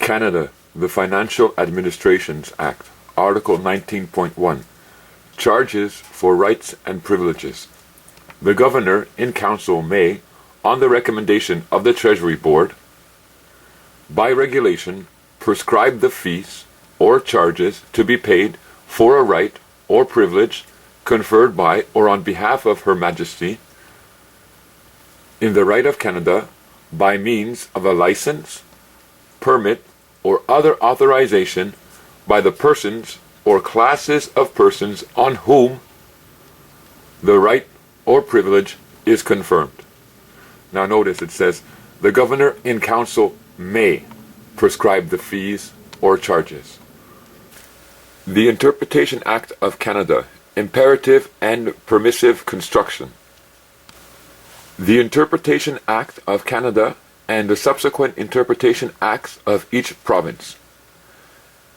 Canada, the Financial Administrations Act, Article 19.1, Charges for Rights and Privileges. The Governor in Council may, on the recommendation of the Treasury Board, by regulation, prescribe the fees or charges to be paid for a right or privilege conferred by or on behalf of Her Majesty in the right of Canada by means of a license, permit, or other authorization by the persons or classes of persons on whom the right or privilege is confirmed. Now notice it says, the Governor in Council may prescribe the fees or charges. The Interpretation Act of Canada, Imperative and Permissive Construction. The Interpretation Act of Canada and the subsequent Interpretation Acts of each province.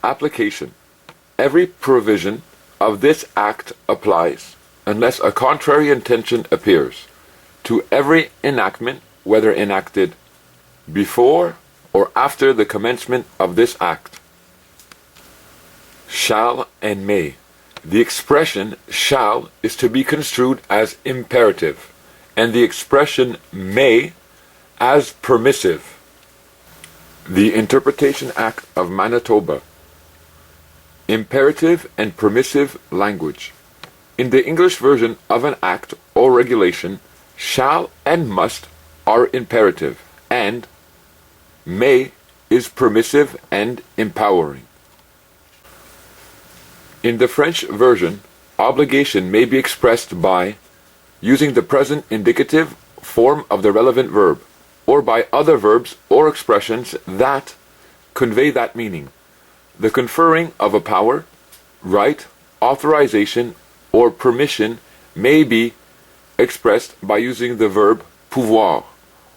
Application. Every provision of this Act applies, unless a contrary intention appears, to every enactment, whether enacted before or after the commencement of this Act. Shall and may. The expression shall is to be construed as imperative, and the expression may as permissive. The Interpretation Act of Manitoba. Imperative and permissive language. In the English version of an act or regulation, shall and must are imperative, and may is permissive and empowering. In the French version, obligation may be expressed by using the present indicative form of the relevant verb, or by other verbs or expressions that convey that meaning. The conferring of a power, right, authorization, or permission may be expressed by using the verb pouvoir,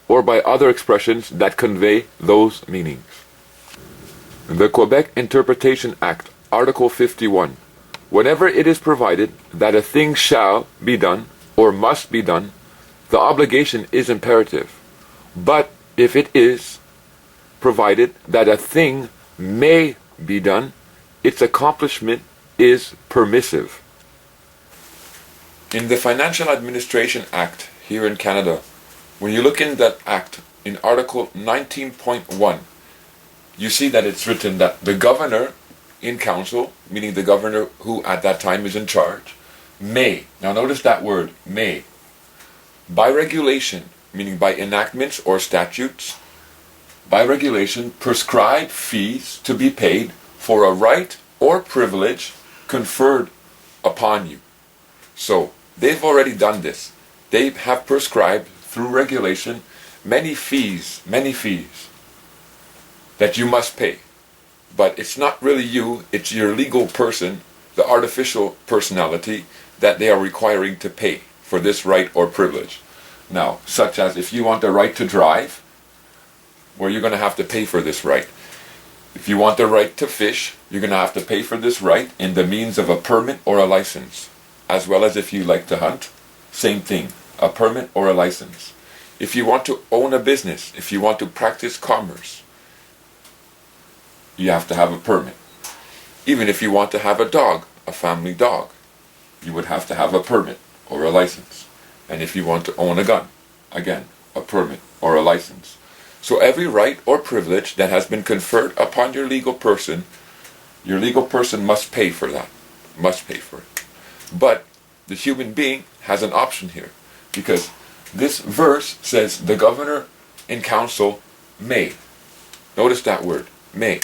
or by other expressions that convey those meanings. The Quebec Interpretation Act, Article 51. Whenever it is provided that a thing shall be done or must be done, the obligation is imperative. But if it is provided that a thing may be done, its accomplishment is permissive. In the Financial Administration Act here in Canada, when you look in that act, in Article 19.1, you see that it's written that the Governor in Council, meaning the Governor who at that time is in charge, may, now notice that word, may, by regulation, meaning by enactments or statutes, by regulation, prescribe fees to be paid for a right or privilege conferred upon you. So, they've already done this. They have prescribed through regulation many fees that you must pay. But it's not really you, it's your legal person, the artificial personality, that they are requiring to pay for this right or privilege. Now, such as if you want the right to drive, well, you're going to have to pay for this right. If you want the right to fish, you're going to have to pay for this right in the means of a permit or a license. As well as if you like to hunt, same thing, a permit or a license. If you want to own a business, if you want to practice commerce, you have to have a permit. Even if you want to have a dog, a family dog, you would have to have a permit or a license. And if you want to own a gun, again, a permit or a license. So every right or privilege that has been conferred upon your legal person must pay for that, must pay for it. But the human being has an option here, because this verse says the Governor in Council may. Notice that word, may.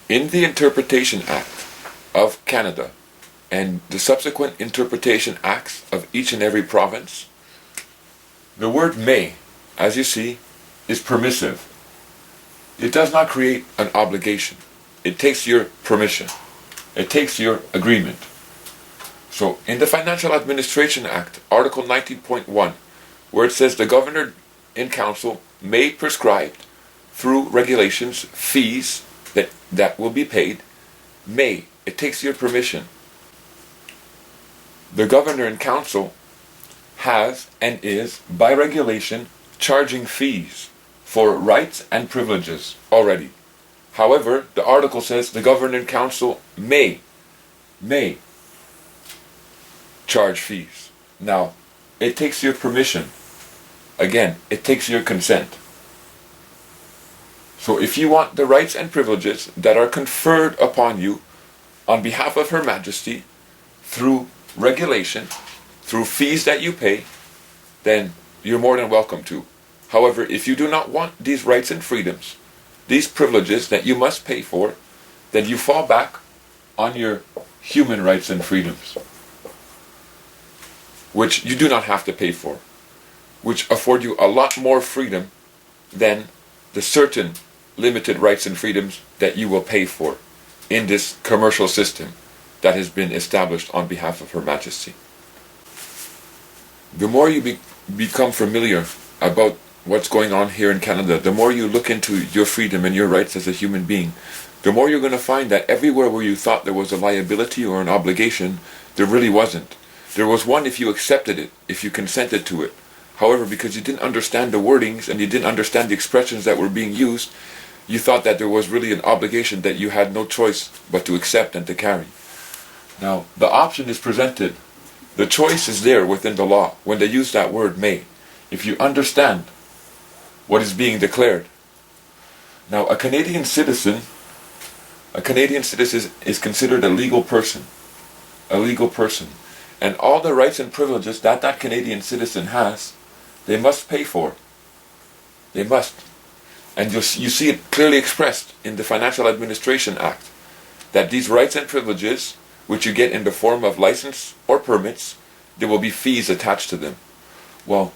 In the Interpretation Act of Canada and the subsequent Interpretation Acts of each and every province, the word may, as you see, is permissive. It does not create an obligation. It takes your permission. It takes your agreement. So, in the Financial Administration Act, Article 19.1, where it says the Governor in Council may prescribe through regulations fees that will be paid, may, it takes your permission. The Governor in Council has and is, by regulation, charging fees for rights and privileges already. However, the article says the governing council may charge fees. Now, it takes your permission. Again, it takes your consent. So if you want the rights and privileges that are conferred upon you on behalf of Her Majesty through regulation, through fees that you pay, then you're more than welcome to. However, if you do not want these rights and freedoms, these privileges that you must pay for, then you fall back on your human rights and freedoms, which you do not have to pay for, which afford you a lot more freedom than the certain limited rights and freedoms that you will pay for in this commercial system that has been established on behalf of Her Majesty. The more you become familiar about what's going on here in Canada, the more you look into your freedom and your rights as a human being, the more you're going to find that everywhere where you thought there was a liability or an obligation, there really wasn't. There was one if you accepted it, if you consented to it. However, because you didn't understand the wordings and you didn't understand the expressions that were being used, you thought that there was really an obligation that you had no choice but to accept and to carry. Now, the option is presented. The choice is there within the law when they use that word may. If you understand what is being declared. Now, a Canadian citizen is considered a legal person. A legal person. And all the rights and privileges that that Canadian citizen has, they must pay for. They must. And you see it clearly expressed in the Financial Administration Act, that these rights and privileges, which you get in the form of license or permits, there will be fees attached to them. Well,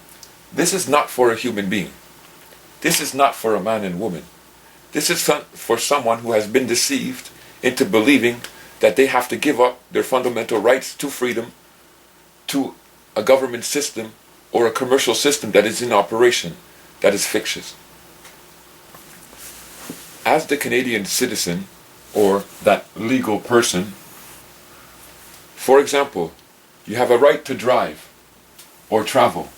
this is not for a human being. This is not for a man and woman. This is for someone who has been deceived into believing that they have to give up their fundamental rights to freedom to a government system or a commercial system that is in operation, that is fictitious. As the Canadian citizen, or that legal person, for example, you have a right to drive or travel.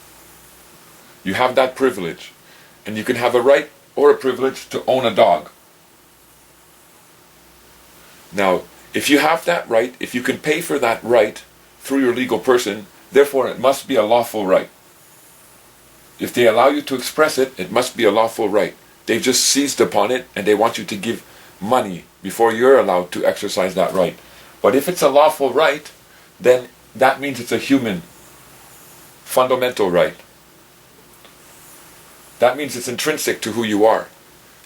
You have that privilege. And you can have a right or a privilege to own a dog. Now, if you have that right, if you can pay for that right through your legal person, therefore it must be a lawful right. If they allow you to express it, it must be a lawful right. They've just seized upon it and they want you to give money before you're allowed to exercise that right. But if it's a lawful right, then that means it's a human fundamental right. That means it's intrinsic to who you are.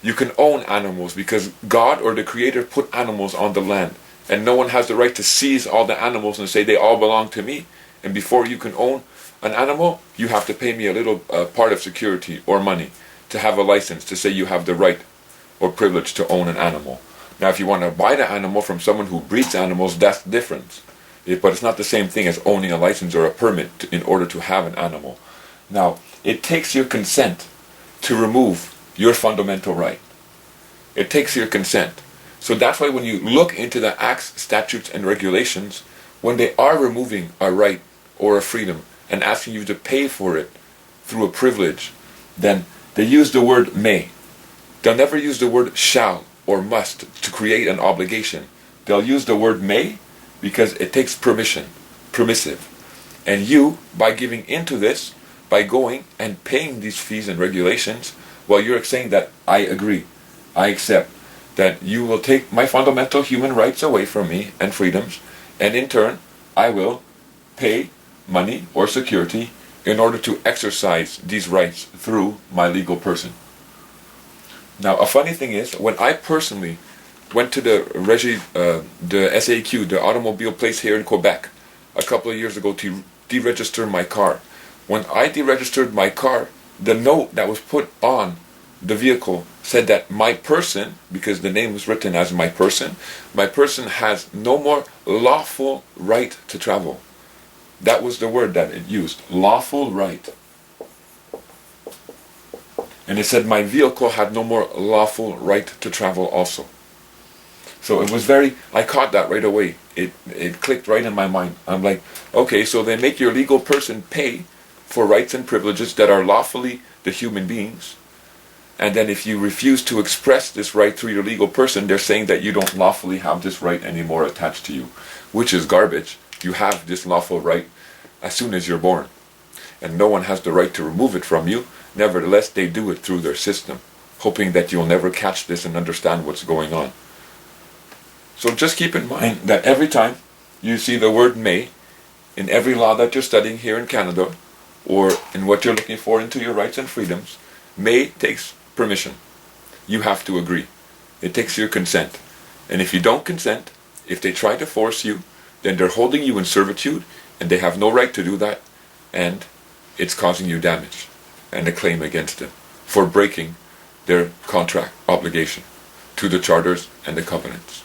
You can own animals because God or the Creator put animals on the land. And no one has the right to seize all the animals and say they all belong to me. And before you can own an animal, you have to pay me a little part of security or money to have a license to say you have the right or privilege to own an animal. Now, if you want to buy the animal from someone who breeds animals, that's different. But it's not the same thing as owning a license or a permit in order to have an animal. Now, it takes your consent to remove your fundamental right. It takes your consent. So that's why when you look into the acts, statutes, and regulations, when they are removing a right or a freedom and asking you to pay for it through a privilege, then they use the word may. They'll never use the word shall or must to create an obligation. They'll use the word may because it takes permission, permissive. And you, by giving into this, by going and paying these fees and regulations, well, you're saying that I agree, I accept, that you will take my fundamental human rights away from me and freedoms, and in turn, I will pay money or security in order to exercise these rights through my legal person. Now, a funny thing is, when I personally went to the SAQ, the automobile place here in Quebec, a couple of years ago to deregister my car, when I deregistered my car, the note that was put on the vehicle said that my person, because the name was written as my person has no more lawful right to travel. That was the word that it used, lawful right. And it said my vehicle had no more lawful right to travel also. So it was I caught that right away. It clicked right in my mind. I'm like, okay, so they make your legal person pay for rights and privileges that are lawfully the human beings. And then if you refuse to express this right through your legal person, they're saying that you don't lawfully have this right anymore attached to you, which is garbage. You have this lawful right as soon as you're born. And no one has the right to remove it from you. Nevertheless, they do it through their system, hoping that you'll never catch this and understand what's going on. So just keep in mind that every time you see the word may in every law that you're studying here in Canada, or in what you're looking for into your rights and freedoms, may takes permission. You have to agree. It takes your consent. And if you don't consent, if they try to force you, then they're holding you in servitude, and they have no right to do that, and it's causing you damage and a claim against them for breaking their contract obligation to the charters and the covenants.